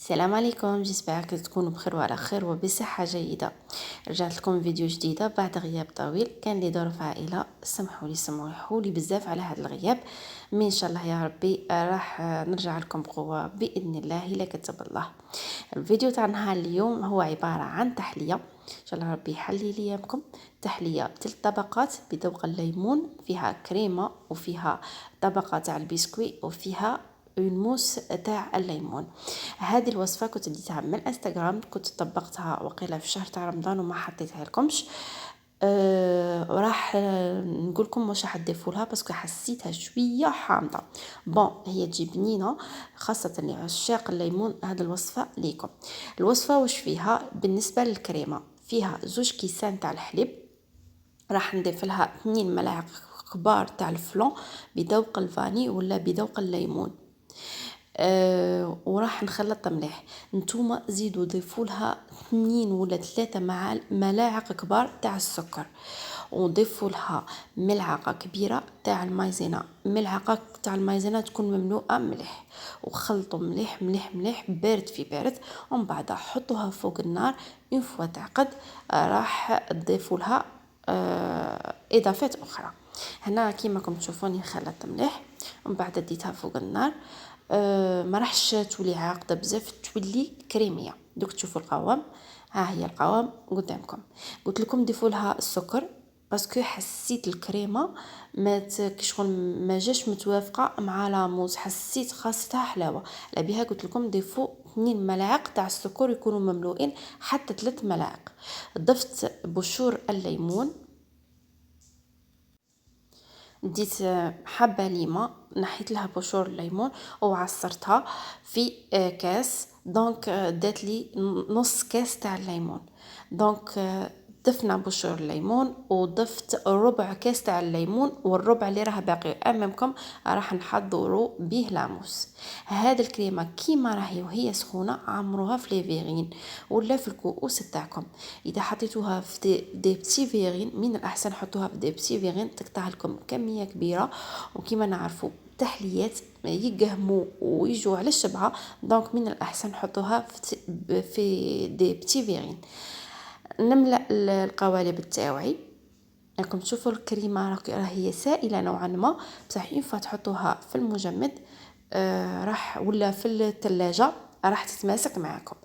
السلام عليكم، جيسبر تكونوا بخير وعلى خير وبصحة جيدة. رجعت لكم فيديو جديدة بعد غياب طويل. كان لي ظروف عائلة، سمحوا لي بزاف على هذا الغياب. مي ان شاء الله يا ربي راح نرجع لكم بقوة باذن الله الا كتب الله. الفيديو تاع نهار اليوم هو عبارة عن تحلية، ان شاء الله ربي يحلي لي ايامكم. تحلية 3 طبقات بذوق الليمون، فيها كريمة وفيها طبقة تاع البسكوي وفيها الموس تاع الليمون. هذه الوصفه كنت ديتها من الانستغرام، كنت طبقتها وقيله في شهر تاع رمضان وما حطيتها لكمش. وراح نقول لكم واش راح تضيفوا لها باسكو حسيتها شويه حامضه. بون هي تجي بنينه، خاصه لعشاق الليمون. هذه الوصفه ليكم. الوصفه واش فيها؟ بالنسبه للكريمه فيها 2 كيسان تاع الحليب، راح نضيف لها 2 ملاعق كبار تاع الفلون بذوق الفاني ولا بذوق الليمون. وراح نخلط مليح. نتوما زيدوا ضيفوا لها 2 ولا 3 ملاعق كبار تاع السكر، وضيفوا لها ملعقه كبيره تاع المايزينا. ملعقه تاع المايزينا تكون مملوءه مليح، وخلطوا مليح مليح مليح بارد في بارد. ومن بعد حطوها فوق النار. اون فوا تعقد راح تضيفوا لها اضافات اخرى. هنا كيما راكم تشوفوني خلطت مليح ومن بعد ديتها فوق النار. ما راحش تولي عاقده بزاف، تولي كريميه. دوك تشوفوا القوام، ها هي القوام قدامكم. قلت لكم ضيفوا لها السكر باسكو حسيت الكريمه ما كشغل ما جاش متوافقه مع لاموز، حسيت خاصتها حلاوه. على بها قلت لكم ضيفوا 2 ملاعق تاع السكر يكونوا مملوئين حتى 3 ملاعق. ضفت بشور الليمون، ديت حبه ليمه نحيت لها بشور الليمون وعصرتها في كاس. دونك دات لي نص كاس تاع الليمون. دونك ضفنا بشور الليمون وضفت ربع كاس تاع الليمون، والربع اللي راه باقي امامكم راح نحضروا به لاموس. هذا الكريمه كيما راهي وهي سخونه عمروها في لي فيغين ولا في الكؤوس تاعكم. اذا حطيتوها في دي بتي فيغين من الاحسن حطوها في دي بتي فيغين تقطع لكم كميه كبيره. وكيما نعرفوا تحليات يقهموا ويجوا على الشبعه، دونك من الاحسن حطوها في دي بتي فيغين. نملأ القوالب تاوعي. راكم تشوفوا الكريمه راهي سائله نوعا ما، بصح ينفع تحطوها في المجمد راح ولا في الثلاجه راح تتماسك معكم.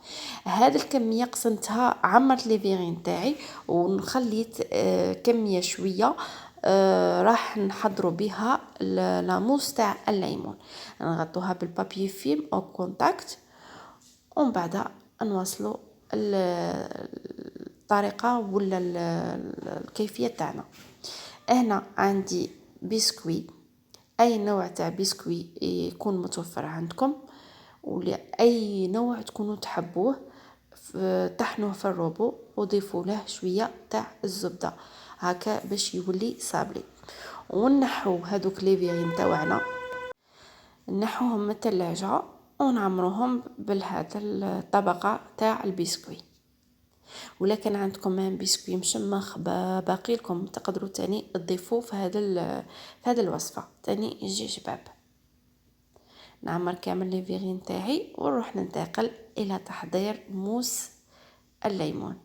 هذه الكميه قسمتها، عمرت لي فيغين تاعي ونخليت كميه شويه. راح نحضروا بها لاموس تاع الليمون. نغطوها بالبابي فيلم او كونتاكت ومن بعد نواصلوا الطريقه ولا الكيفيه تاعنا. هنا عندي بسكوي، اي نوع تاع بسكوي يكون متوفر عندكم ولا اي نوع تكونوا تحبوه. طحنوه في الروبو وضيفوا له شويه تاع الزبده هكا باش يولي صابلي. ونحو هذوك لي فيغين تاعنا، نحوهم من الثلاجه ونعمروهم بهذا الطبقه تاع البسكوي. ولكن عندكم ان بسكوي مشمخ باقي لكم تقدروا تاني تضيفوه في هذا الوصفه تاني يجي شباب. نعمر كامل لي فيغين تاعي ونروح ننتقل الى تحضير موس الليمون.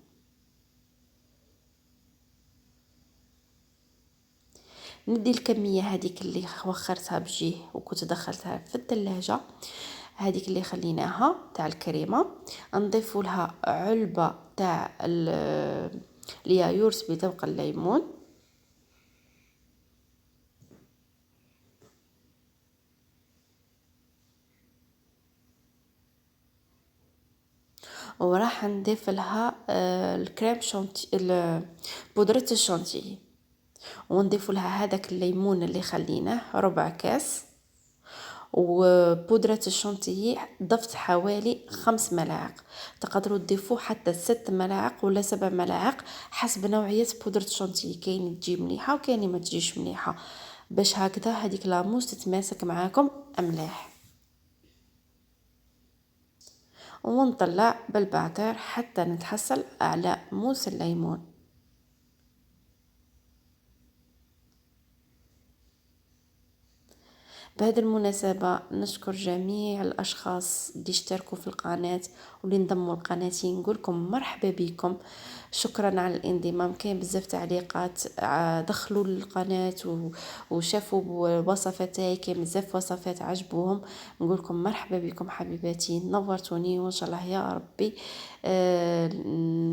ندي الكميه هذيك اللي وخرتها بجيه وكنت دخلتها في الثلاجه، هذيك اللي خليناها تاع الكريمه، نضيف لها علبه تاع اليايورت بذوق الليمون. وراح نضيف لها الكريم شانتي بودرة الشانتي، ونضيف لها هذاك الليمون اللي خليناه ربع كاس. وبودرة الشانتيي ضفت حوالي 5 ملاعق، تقدروا تضيفوا حتى 6 ملاعق ولا 7 ملاعق حسب نوعية بودرة الشانتيي. كاين تجي مليحة وكاين ما تجيش مليحة، باش هكذا هذيك لاموس تتماسك معاكم مليح. ونطلع بالبعتر حتى نتحصل على موس الليمون. بهذه المناسبة نشكر جميع الأشخاص اللي اشتركوا في القناة واللي انضموا لقناتي، نقولكم مرحبا بكم، شكرا على الانضمام. كاين بزاف تعليقات دخلوا للقناة وشافوا الوصفات تاعي، كاين بزاف وصفات عجبوهم، نقولكم مرحبا بكم حبيباتي، نورتوني، وان شاء الله يا ربي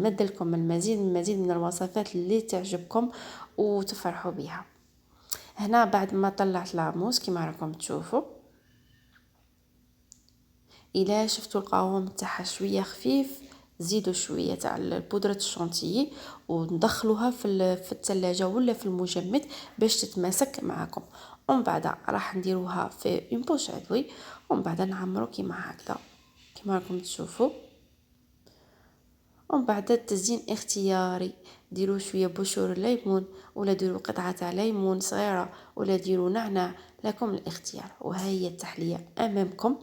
نمد لكم المزيد من الوصفات اللي تعجبكم وتفرحوا بها. هنا بعد ما طلعت لاموس كيما راكم تشوفوا، الى شفتوا القوام تاعها شويه خفيف، زيدوا شويه تاع البودره الشونتيي وندخلوها في الثلاجه ولا في المجمد باش تتماسك معكم. ومن بعد راح نديروها في اون بوش عدوي، ومن بعد نعمرو كيما هكذا كيما راكم تشوفوا. ومن بعد التزيين اختياري، ديروا شويه بشور الليمون ولا ديروا قطعه تاع ليمون صغيره ولا ديروا نعناع، لكم الاختيار. وها هي التحليه امامكم،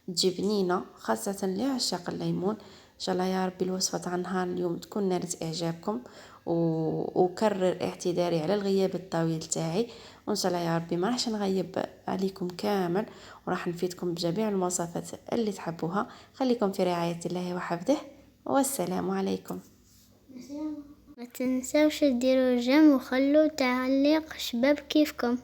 تجي بنينه خاصه لعشاق الليمون. ان شاء الله يا ربي الوصفه تاع نهار اليوم تكون نالت اعجابكم، وكرر اعتذاري على الغياب الطويل تاعي، وان شاء الله يا ربي ما راحش نغيب عليكم كامل، وراح نفيدكم بجميع الوصفات اللي تحبوها. خليكم في رعايه الله وحفظه، والسلام عليكم. ما تنسوش تديروا جيم وخلوا تعليق شباب كيفكم.